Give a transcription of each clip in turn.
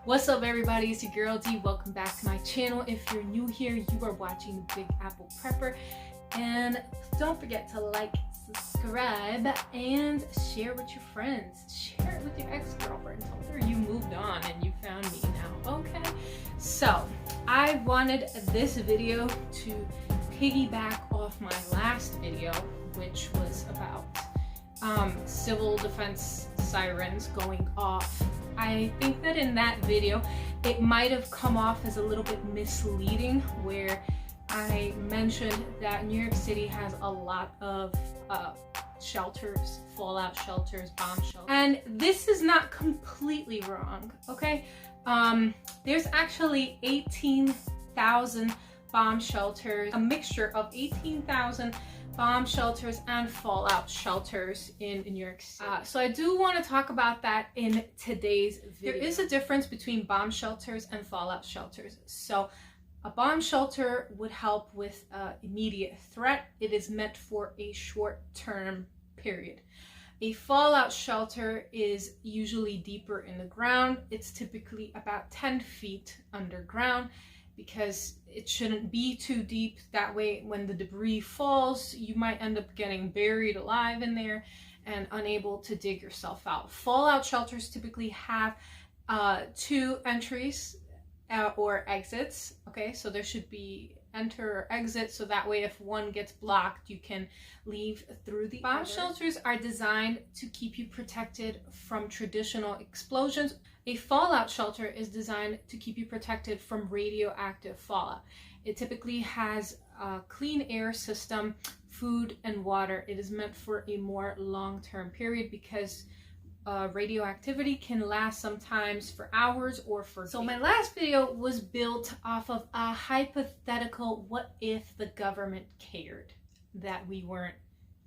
What's up everybody, it's your girl D. Welcome back to my channel. If you're new here, you are watching the Big Apple Prepper. And don't forget to like, subscribe, and share with your friends. Share it with your ex-girlfriend. Tell her you moved on and you found me now, okay? So, I wanted this video to piggyback off my last video, which was about civil defense sirens going off. I think that in that video, it might have come off as a little bit misleading, where I mentioned that New York City has a lot of shelters, fallout shelters, bomb shelters. And this is not completely wrong, okay? There's actually 18,000 bomb shelters, a mixture of 18,000 bomb shelters and fallout shelters in New York City. So I do want to talk about that in today's video. There is a difference between bomb shelters and fallout shelters. So a bomb shelter would help with immediate threat. It is meant for a short-term period. A fallout shelter is usually deeper in the ground. It's typically about 10 feet underground, because it shouldn't be too deep. That way, when the debris falls, you might end up getting buried alive in there and unable to dig yourself out. Fallout shelters typically have 2 entries or exits. Okay, so there should be enter or exit, so that way if one gets blocked, you can leave through the other. Bomb shelters are designed to keep you protected from traditional explosions. A fallout shelter is designed to keep you protected from radioactive fallout. It typically has a clean air system, food, and water. It is meant for a more long-term period because radioactivity can last sometimes for hours or for days. So my last video was built off of a hypothetical, what if the government cared that we weren't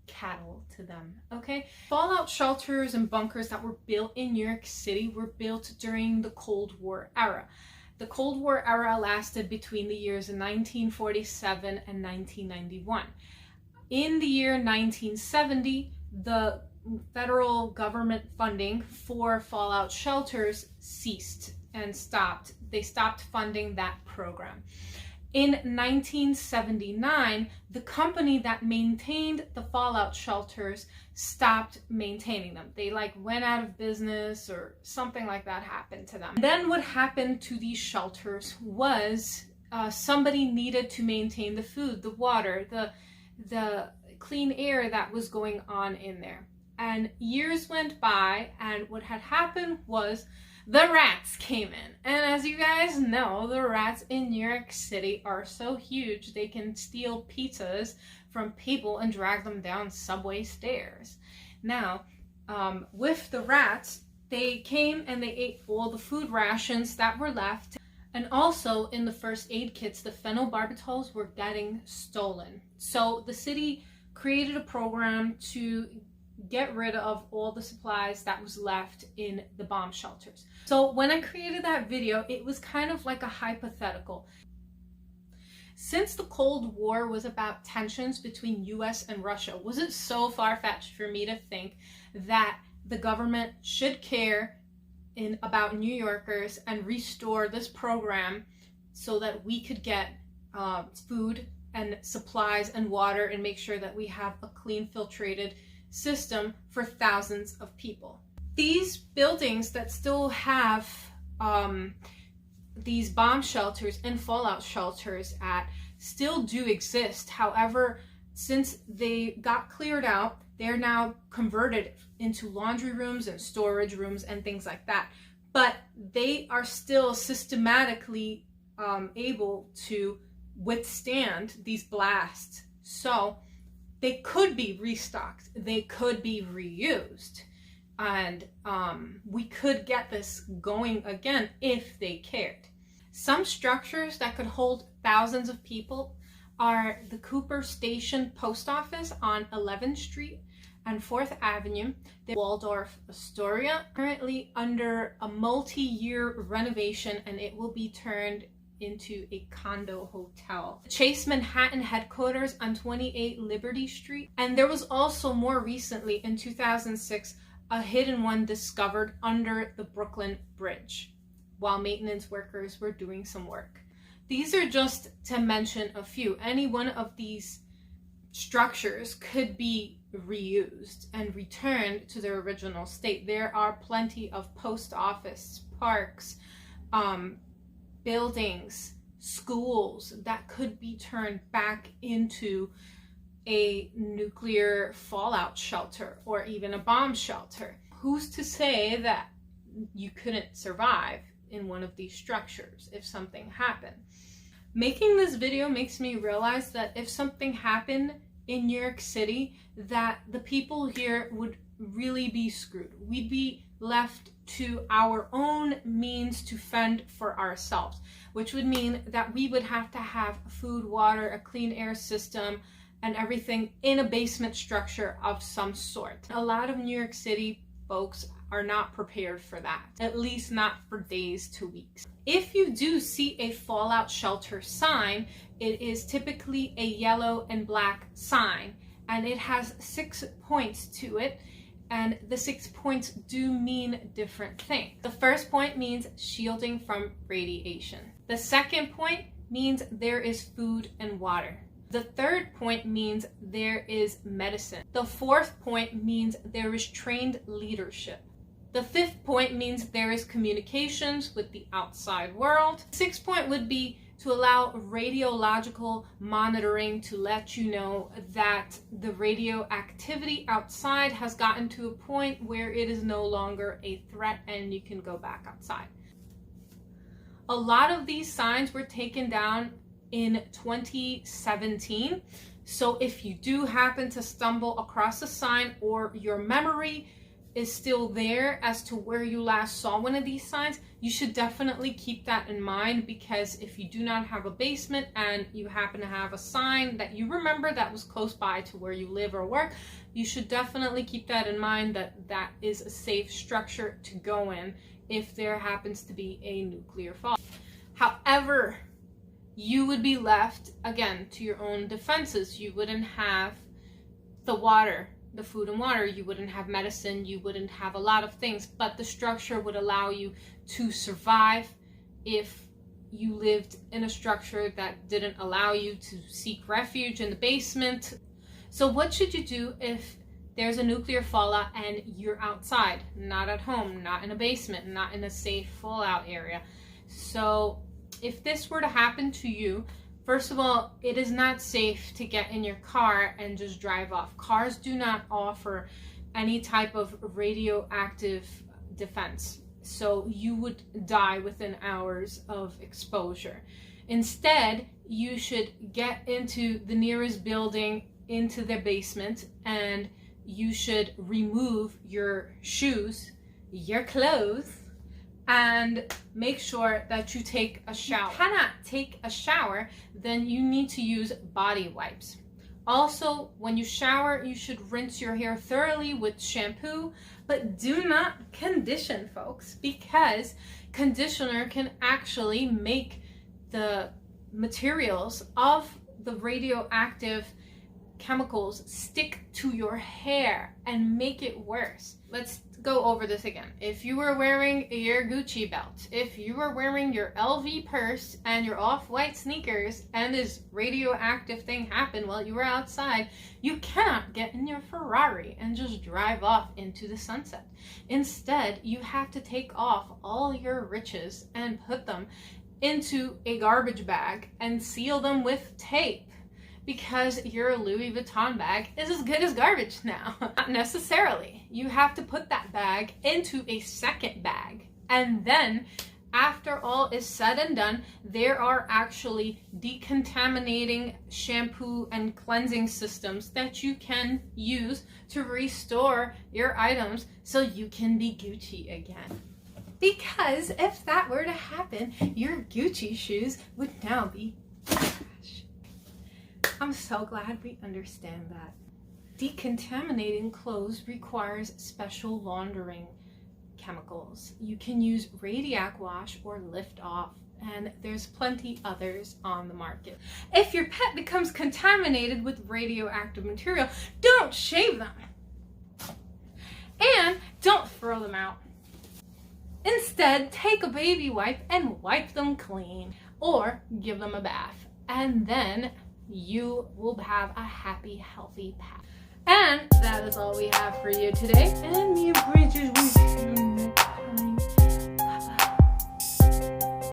cattle to them, okay? Fallout shelters and bunkers that were built in New York City were built during the Cold War era. The Cold War era lasted between the years of 1947 and 1991. In the year 1970, the federal government funding for fallout shelters ceased and stopped. They stopped funding that program. In 1979, the company that maintained the fallout shelters stopped maintaining them. They went out of business, or something like that happened to them. Then what happened to these shelters was somebody needed to maintain the food, the water, the clean air that was going on in there. And years went by, and what had happened was the rats came in. And as you guys know, the rats in New York City are so huge, they can steal pizzas from people and drag them down subway stairs. Now, with the rats, they came and they ate all the food rations that were left. And also in the first aid kits, the phenobarbital were getting stolen. So the city created a program to get rid of all the supplies that was left in the bomb shelters. So when I created that video, it was kind of like a hypothetical. Since the Cold War was about tensions between US and Russia, was it so far-fetched for me to think that the government should care about New Yorkers and restore this program so that we could get food and supplies and water and make sure that we have a clean, filtrated system for thousands of people? These buildings that still have these bomb shelters and fallout shelters still do exist. However, since they got cleared out, they're now converted into laundry rooms and storage rooms and things like that. But they are still systematically able to withstand these blasts. So they could be restocked, they could be reused, and we could get this going again if they cared. Some structures that could hold thousands of people are the Cooper Station Post Office on 11th Street and 4th Avenue, the Waldorf Astoria, currently under a multi-year renovation, and it will be turned into a condo hotel. The Chase Manhattan headquarters on 28 Liberty Street. And there was also more recently in 2006 a hidden one discovered under the Brooklyn Bridge. while maintenance workers were doing some work. These are just to mention a few. Any one of these structures could be reused and returned to their original state. There are plenty of post office, parks, buildings, schools that could be turned back into a nuclear fallout shelter or even a bomb shelter. Who's to say that you couldn't survive in one of these structures if something happened? Making this video makes me realize that if something happened in New York City, that the people here would really be screwed. We'd be left to our own means to fend for ourselves, which would mean that we would have to have food, water, a clean air system, and everything in a basement structure of some sort. A lot of New York City folks are not prepared for that, at least not for days to weeks. If you do see a fallout shelter sign, it is typically a yellow and black sign, and it has 6 points to it, and the 6 points do mean different things. The first point means shielding from radiation. The second point means there is food and water. The third point means there is medicine. The fourth point means there is trained leadership. The fifth point means there is communications with the outside world. The sixth point would be to allow radiological monitoring to let you know that the radioactivity outside has gotten to a point where it is no longer a threat and you can go back outside. A lot of these signs were taken down in 2017. So if you do happen to stumble across a sign or your memory is still there as to where you last saw one of these signs, you should definitely keep that in mind, because if you do not have a basement and you happen to have a sign that you remember that was close by to where you live or work, you should definitely keep that in mind, that that is a safe structure to go in if there happens to be a nuclear fallout. However, you would be left, again, to your own defenses. You wouldn't have the water, the food and water, you wouldn't have medicine, you wouldn't have a lot of things, but the structure would allow you to survive if you lived in a structure that didn't allow you to seek refuge in the basement. So what should you do if there's a nuclear fallout and you're outside, not at home, not in a basement, not in a safe fallout area? So if this were to happen to you, first of all, it is not safe to get in your car and just drive off. Cars do not offer any type of radioactive defense, so you would die within hours of exposure. Instead, you should get into the nearest building, into the basement, and you should remove your shoes, your clothes, and make sure that you take a shower. If you cannot take a shower, then you need to use body wipes. Also, when you shower, you should rinse your hair thoroughly with shampoo, but do not condition, folks, because conditioner can actually make the materials of the radioactive chemicals stick to your hair and make it worse. Let's go over this again. If you were wearing your Gucci belt, if you were wearing your LV purse and your off-white sneakers, and this radioactive thing happened while you were outside, you cannot get in your Ferrari and just drive off into the sunset. Instead, you have to take off all your riches and put them into a garbage bag and seal them with tape, because your Louis Vuitton bag is as good as garbage now. Not necessarily. You have to put that bag into a second bag. And then, after all is said and done, there are actually decontaminating shampoo and cleansing systems that you can use to restore your items so you can be Gucci again. Because if that were to happen, your Gucci shoes would now be trash. I'm so glad we understand that. Decontaminating clothes requires special laundering chemicals. You can use Radiac Wash or Lift Off, and there's plenty others on the market. If your pet becomes contaminated with radioactive material, don't shave them. And don't throw them out. Instead, take a baby wipe and wipe them clean, or give them a bath, and then you will have a happy, healthy pet. And that is all we have for you today. And me and Bridget